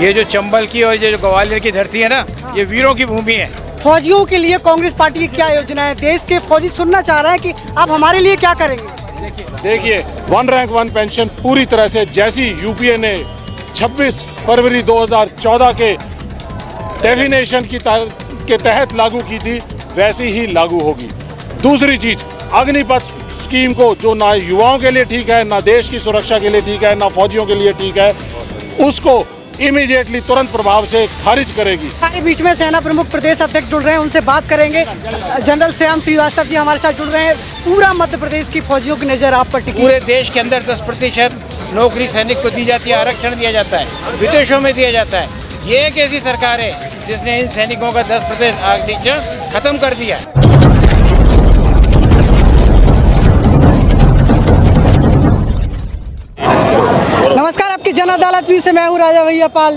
ये जो चंबल की और ये जो ग्वालियर की धरती है ना, ये वीरों की भूमि है। फौजियों के लिए कांग्रेस पार्टी की क्या योजना है? देश के फौजी सुनना चाह रहे हैं कि आप हमारे लिए क्या करेंगे। देखिए, वन रैंक वन पेंशन पूरी तरह से जैसी यूपीए ने 26 फरवरी 2014 के डेफिनेशन के तहत लागू की थी, वैसी ही लागू होगी। दूसरी चीज, अग्निपथ स्कीम को जो ना युवाओं के लिए ठीक है, ना देश की सुरक्षा के लिए ठीक है, ना फौजियों के लिए ठीक है, उसको इमीडिएटली तुरंत प्रभाव से खारिज करेगी। हमारे बीच में सेना प्रमुख प्रदेश अध्यक्ष जुड़ रहे हैं, उनसे बात करेंगे। जनरल श्याम श्रीवास्तव जी हमारे साथ जुड़ रहे हैं। पूरा मध्य प्रदेश की फौजियों की नजर आप पर टिकी। पूरे देश के अंदर 10% नौकरी सैनिक को दी जाती है, आरक्षण दिया जाता है, विदेशों में दिया जाता है। ये एक ऐसी सरकार है जिसने इन सैनिकों का 10% आरक्षण खत्म कर दिया। नमस्कार, आपकी जन अदालत न्यूज़ से मैं हूँ राजा भैया पाल।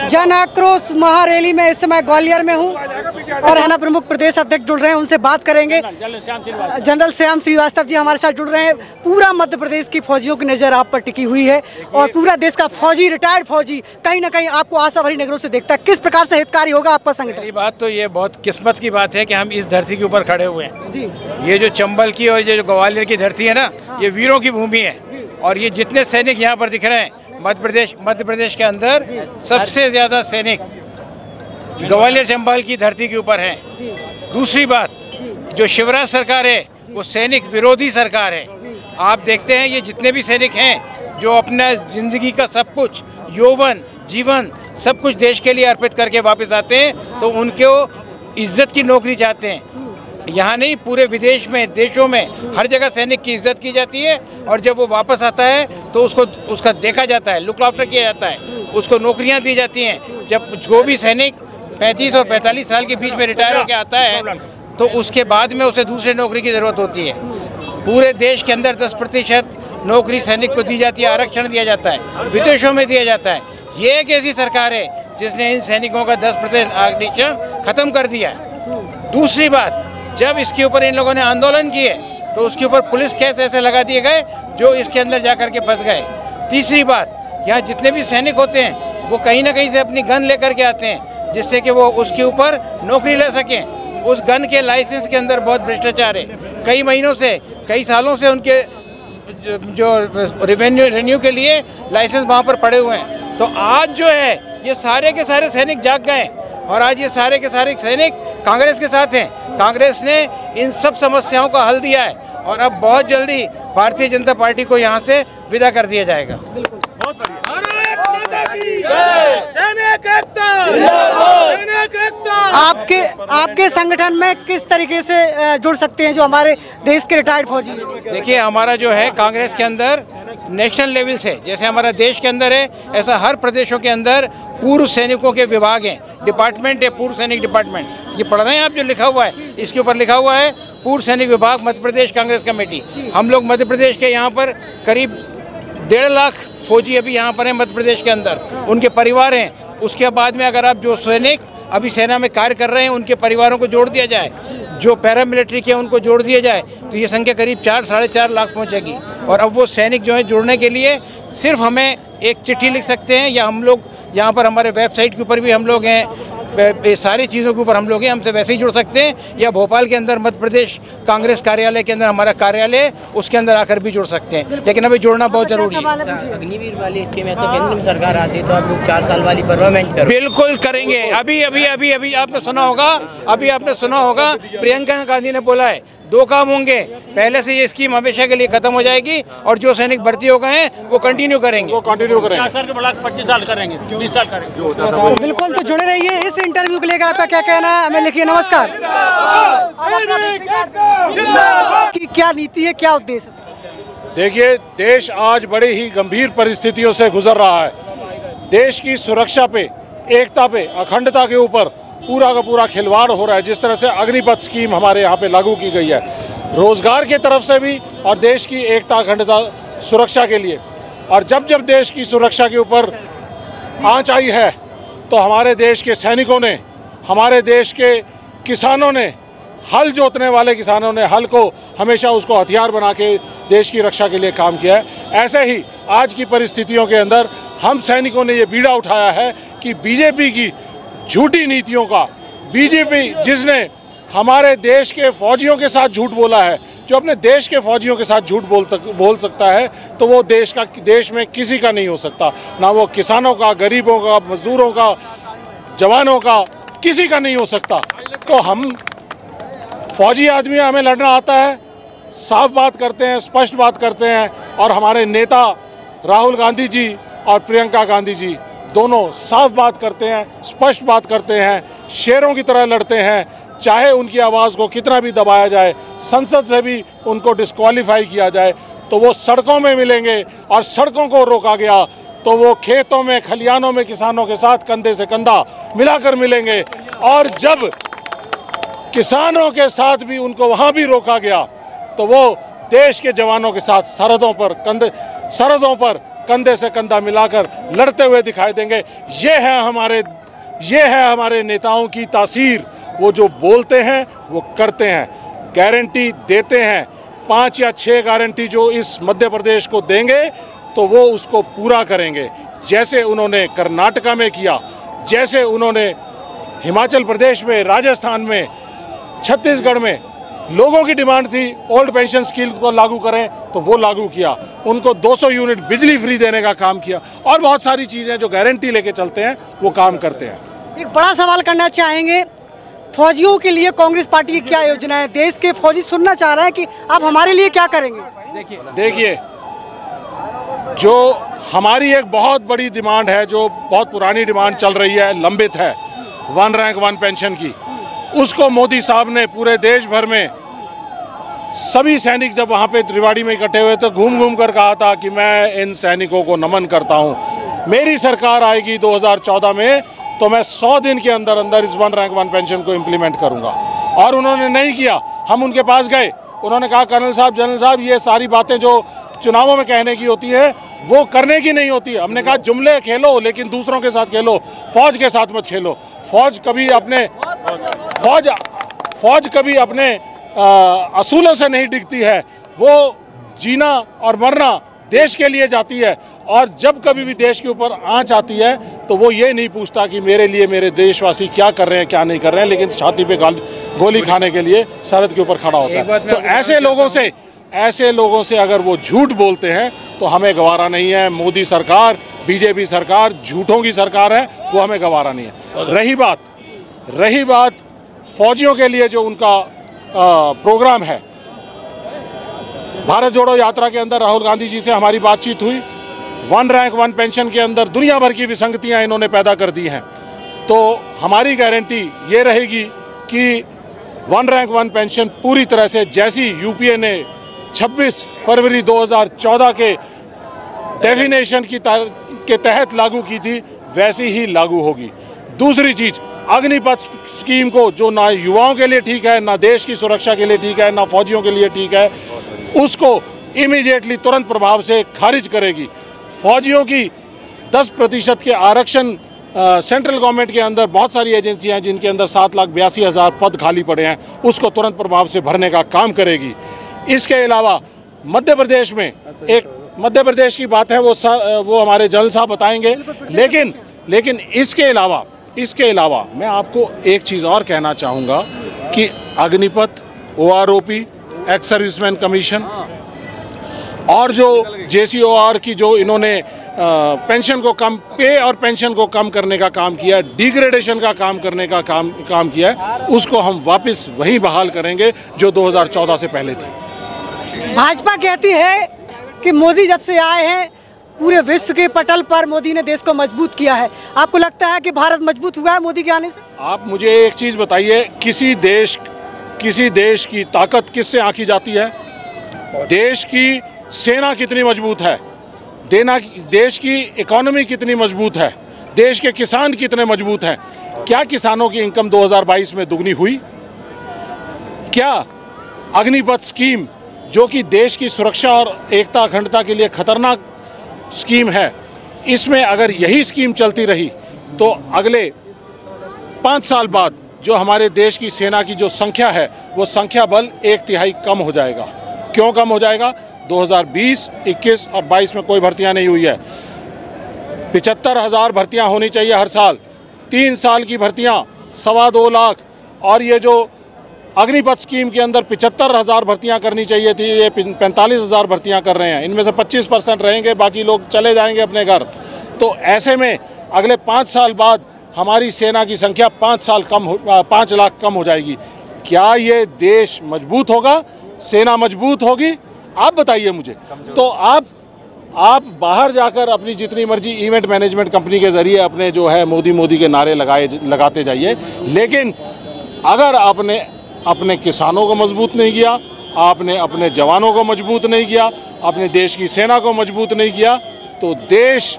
जन आक्रोश महारैली में इस समय ग्वालियर में हूँ और सेना प्रमुख प्रदेश अध्यक्ष जुड़ रहे हैं, उनसे बात करेंगे। जनरल श्याम श्रीवास्तव जी हमारे साथ जुड़ रहे हैं। पूरा मध्य प्रदेश की फौजियों की नज़र आप पर टिकी हुई है और पूरा देश का फौजी, रिटायर्ड फौजी कहीं ना कहीं आपको आशा भरी नजरों से देखता है। किस प्रकार से हितकारी होगा आपका संगठन? पहली बात तो ये बहुत किस्मत की बात है कि हम इस धरती के ऊपर खड़े हुए हैं जी। ये जो चंबल की और ये जो ग्वालियर की धरती है ना, ये वीरों की भूमि है। और ये जितने सैनिक यहाँ पर दिख रहे हैं, मध्य प्रदेश के अंदर सबसे ज्यादा सैनिक ग्वालियर चंबल की धरती के ऊपर हैं। दूसरी बात, जो शिवराज सरकार है वो सैनिक विरोधी सरकार है। आप देखते हैं ये जितने भी सैनिक हैं जो अपना जिंदगी का सब कुछ, यौवन, जीवन, सब कुछ देश के लिए अर्पित करके वापस आते हैं, तो उनको इज्जत की नौकरी चाहते हैं। यहाँ नहीं, पूरे विदेश में, देशों में हर जगह सैनिक की इज्जत की जाती है और जब वो वापस आता है तो उसका देखा जाता है, लुक आफ्टर किया जाता है, उसको नौकरियाँ दी जाती हैं। जब जो भी सैनिक 35 और 45 साल के बीच में रिटायर होकर आता है तो उसके बाद में उसे दूसरी नौकरी की ज़रूरत होती है। पूरे देश के अंदर 10% नौकरी सैनिक को दी जाती है, आरक्षण दिया जाता है, विदेशों में दिया जाता है। ये एक ऐसी सरकार है जिसने इन सैनिकों का 10% आरक्षण खत्म कर दिया है। दूसरी बात, जब इसके ऊपर इन लोगों ने आंदोलन किए तो उसके ऊपर पुलिस केस ऐसे लगा दिए गए जो इसके अंदर जा कर के फंस गए। तीसरी बात, यहाँ जितने भी सैनिक होते हैं वो कहीं ना कहीं से अपनी गन लेकर के आते हैं जिससे कि वो उसके ऊपर नौकरी ले सकें। उस गन के लाइसेंस के अंदर बहुत भ्रष्टाचार है। कई महीनों से, कई सालों से उनके जो रिन्यू के लिए लाइसेंस वहाँ पर पड़े हुए हैं। तो आज जो है ये सारे के सारे सैनिक जाग गए और आज ये सारे के सारे सैनिक कांग्रेस के साथ हैं। कांग्रेस ने इन सब समस्याओं का हल दिया है और अब बहुत जल्दी भारतीय जनता पार्टी को यहाँ से विदा कर दिया जाएगा। आपके संगठन में किस तरीके से जुड़ सकते हैं जो हमारे देश के रिटायर्ड फौजी हैं? देखिए, हमारा जो है कांग्रेस के अंदर नेशनल लेवल से, जैसे हमारा देश के अंदर है, ऐसा हर प्रदेशों के अंदर पूर्व सैनिकों के विभाग हैं, डिपार्टमेंट है, पूर्व सैनिक डिपार्टमेंट। ये पढ़ रहे हैं आप जो लिखा हुआ है, इसके ऊपर लिखा हुआ है पूर्व सैनिक विभाग मध्य प्रदेश कांग्रेस कमेटी। हम लोग मध्य प्रदेश के यहाँ पर करीब 1.5 लाख फौजी अभी यहाँ पर हैं मध्य प्रदेश के अंदर, उनके परिवार हैं। उसके बाद में अगर आप जो सैनिक अभी सेना में कार्य कर रहे हैं उनके परिवारों को जोड़ दिया जाए, जो पैरामिलिट्री के उनको जोड़ दिया जाए, तो ये संख्या करीब 4-4.5 लाख पहुंचेगी। और अब वो सैनिक जो है जुड़ने के लिए सिर्फ हमें एक चिट्ठी लिख सकते हैं, या हम लोग यहाँ पर हमारे वेबसाइट के ऊपर भी हम लोग हैं, सारी चीज़ों के ऊपर हम लोग हैं, हमसे वैसे ही जुड़ सकते हैं, या भोपाल के अंदर मध्य प्रदेश कांग्रेस कार्यालय के अंदर हमारा कार्यालय, उसके अंदर आकर भी जुड़ सकते हैं। लेकिन अभी जुड़ना बहुत जरूरी है। अग्निवीर वाली स्कीम ऐसा केंद्र में सरकार आती है तो आप लोग 4 साल वाली परमानेंट करो। बिल्कुल करेंगे। अभी आपने सुना होगा प्रियंका गांधी ने बोला है 2 काम होंगे, पहले से ये स्कीम हमेशा के लिए खत्म हो जाएगी और जो सैनिक भर्ती हो गए हैं वो कंटिन्यू करेंगे। 4 साल के बाद 25 साल करेंगे, 20 साल करेंगे। तो बिल्कुल, तो जुड़े रहिए। इस इंटरव्यू को लेकर आपका क्या कहना है हमें लिखिए। नमस्कार। कि क्या नीति है, क्या उद्देश्य है? देखिए, देश आज बड़ी ही गंभीर परिस्थितियों से गुजर रहा है। देश की सुरक्षा पे, एकता पे, अखंडता के ऊपर पूरा का पूरा खिलवाड़ हो रहा है। जिस तरह से अग्निपथ स्कीम हमारे यहाँ पे लागू की गई है, रोजगार की तरफ से भी और देश की एकता, अखंडता, सुरक्षा के लिए। और जब जब देश की सुरक्षा के ऊपर आंच आई है तो हमारे देश के सैनिकों ने, हमारे देश के किसानों ने, हल जोतने वाले किसानों ने हल को हमेशा उसको हथियार बना के देश की रक्षा के लिए काम किया है। ऐसे ही आज की परिस्थितियों के अंदर हम सैनिकों ने ये बीड़ा उठाया है कि बीजेपी की झूठी नीतियों का, बीजेपी जिसने हमारे देश के फौजियों के साथ झूठ बोला है, जो अपने देश के फौजियों के साथ झूठ बोल सकता है, तो वो देश में किसी का नहीं हो सकता। ना वो किसानों का, गरीबों का, मजदूरों का, जवानों का, किसी का नहीं हो सकता। तो हम फौजी आदमी, हमें लड़ना आता है, साफ बात करते हैं, स्पष्ट बात करते हैं, और हमारे नेता राहुल गांधी जी और प्रियंका गांधी जी दोनों साफ बात करते हैं, स्पष्ट बात करते हैं, शेरों की तरह लड़ते हैं। चाहे उनकी आवाज़ को कितना भी दबाया जाए, संसद से भी उनको डिस्क्वालीफाई किया जाए, तो वो सड़कों में मिलेंगे, और सड़कों को रोका गया तो वो खेतों में, खलिहानों में किसानों के साथ कंधे से कंधा मिलाकर मिलेंगे। और जब किसानों के साथ भी उनको वहाँ भी रोका गया, तो वो देश के जवानों के साथ सरहदों पर कंधे से कंधा मिलाकर लड़ते हुए दिखाई देंगे। ये है हमारे नेताओं की तासीर। वो जो बोलते हैं वो करते हैं, गारंटी देते हैं। 5 या 6 गारंटी जो इस मध्य प्रदेश को देंगे तो वो उसको पूरा करेंगे, जैसे उन्होंने कर्नाटका में किया, जैसे उन्होंने हिमाचल प्रदेश में, राजस्थान में, छत्तीसगढ़ में लोगों की डिमांड थी ओल्ड पेंशन स्कीम को लागू करें, तो वो लागू किया। उनको 200 यूनिट बिजली फ्री देने का काम किया, और बहुत सारी चीज़ें जो गारंटी लेके चलते हैं वो काम करते हैं। एक बड़ा सवाल करना चाहेंगे, फौजियों के लिए कांग्रेस पार्टी की क्या योजना है? देश के फौजी सुनना चाह रहे हैं कि आप हमारे लिए क्या करेंगे। देखिए, जो हमारी एक बहुत बड़ी डिमांड है, जो बहुत पुरानी डिमांड चल रही है, लंबित है, 1 रैंक 1 पेंशन की, उसको मोदी साहब ने पूरे देश भर में सभी सैनिक जब वहाँ पे रेवाड़ी में इकट्ठे हुए तो घूम घूम कर कहा था कि मैं इन सैनिकों को नमन करता हूँ। मेरी सरकार आएगी 2014 में तो मैं 100 दिन के अंदर अंदर इस 1 रैंक 1 पेंशन को इम्प्लीमेंट करूँगा। और उन्होंने नहीं किया। हम उनके पास गए, उन्होंने कहा कर्नल साहब, जनरल साहब, ये सारी बातें जो चुनावों में कहने की होती है वो करने की नहीं होती। हमने कहा जुमले खेलो लेकिन दूसरों के साथ खेलो, फौज के साथ मत खेलो। फौज कभी अपने असूलों से नहीं डिगती है, वो जीना और मरना देश के लिए जाती है। और जब कभी भी देश के ऊपर आंच आती है तो वो ये नहीं पूछता कि मेरे लिए मेरे देशवासी क्या कर रहे हैं, क्या नहीं कर रहे हैं, लेकिन छाती पे गोली खाने के लिए सरहद के ऊपर खड़ा होता है। तो ऐसे लोगों से अगर वो झूठ बोलते हैं तो हमें गवारा नहीं है। मोदी सरकार, बीजेपी सरकार झूठों की सरकार है, वो हमें गवारा नहीं है। रही बात फौजियों के लिए जो उनका प्रोग्राम है, भारत जोड़ो यात्रा के अंदर राहुल गांधी जी से हमारी बातचीत हुई। 1 रैंक 1 पेंशन के अंदर दुनिया भर की विसंगतियां इन्होंने पैदा कर दी हैं। तो हमारी गारंटी ये रहेगी कि 1 रैंक 1 पेंशन पूरी तरह से जैसी यूपीए ने 26 फरवरी 2014 के डेफिनेशन के तहत लागू की थी, वैसी ही लागू होगी। दूसरी चीज़, अग्निपथ स्कीम को, जो ना युवाओं के लिए ठीक है, ना देश की सुरक्षा के लिए ठीक है, ना फौजियों के लिए ठीक है, उसको इमीडिएटली तुरंत प्रभाव से खारिज करेगी। फौजियों की 10% के आरक्षण, सेंट्रल गवर्नमेंट के अंदर बहुत सारी एजेंसियां हैं जिनके अंदर 7,82,000 पद खाली पड़े हैं, उसको तुरंत प्रभाव से भरने का काम करेगी। इसके अलावा मध्य प्रदेश में, एक मध्य प्रदेश की बात है वो हमारे जनरल साहब बताएंगे, लेकिन इसके अलावा मैं आपको एक चीज़ और कहना चाहूँगा कि Agnipath, OROP, ex serviceman commission, और जो JCOR की जो इन्होंने पेंशन को कम, पे और पेंशन को कम करने का काम किया, डिग्रेडेशन का काम करने का काम किया है, उसको हम वापस वही बहाल करेंगे जो 2014 से पहले थी। भाजपा कहती है कि मोदी जब से आए हैं पूरे विश्व के पटल पर मोदी ने देश को मजबूत किया है। आपको लगता है कि भारत मजबूत हुआ है मोदी के आने से? आप मुझे एक चीज़ बताइए, किसी देश की ताकत किससे आंकी जाती है? देश की सेना कितनी मजबूत है, देश की इकोनॉमी कितनी मजबूत है, देश के किसान कितने मजबूत हैं? क्या किसानों की इनकम 2022 में दुगनी हुई? क्या अग्निपथ स्कीम, जो कि देश की सुरक्षा और एकता अखंडता के लिए खतरनाक स्कीम है, इसमें अगर यही स्कीम चलती रही तो अगले 5 साल बाद जो हमारे देश की सेना की जो संख्या है वो संख्या बल 1/3 कम हो जाएगा। क्यों कम हो जाएगा? 2020, 21 और 22 में कोई भर्तियां नहीं हुई है। 75,000 भर्तियां होनी चाहिए हर साल, 3 साल की भर्तियां 2.25 लाख, और ये जो अग्निपथ स्कीम के अंदर 75,000 भर्तियां करनी चाहिए थी, ये 45,000 भर्तियां कर रहे हैं। इनमें से 25% रहेंगे, बाकी लोग चले जाएंगे अपने घर। तो ऐसे में अगले 5 साल बाद हमारी सेना की संख्या 5 लाख कम हो जाएगी। क्या ये देश मजबूत होगा, सेना मजबूत होगी? आप बताइए मुझे। तो आप बाहर जाकर अपनी जितनी मर्जी इवेंट मैनेजमेंट कंपनी के ज़रिए अपने जो है मोदी के नारे लगाते जाइए, लेकिन अगर आपने अपने किसानों को मजबूत नहीं किया, आपने अपने जवानों को मजबूत नहीं किया, अपने देश की सेना को मजबूत नहीं किया, तो देश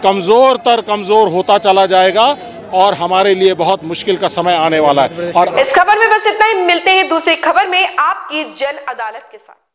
कमज़ोर होता चला जाएगा और हमारे लिए बहुत मुश्किल का समय आने वाला है। और इस खबर में बस इतना ही। मिलते हैं दूसरी खबर में आपकी जन अदालत के साथ।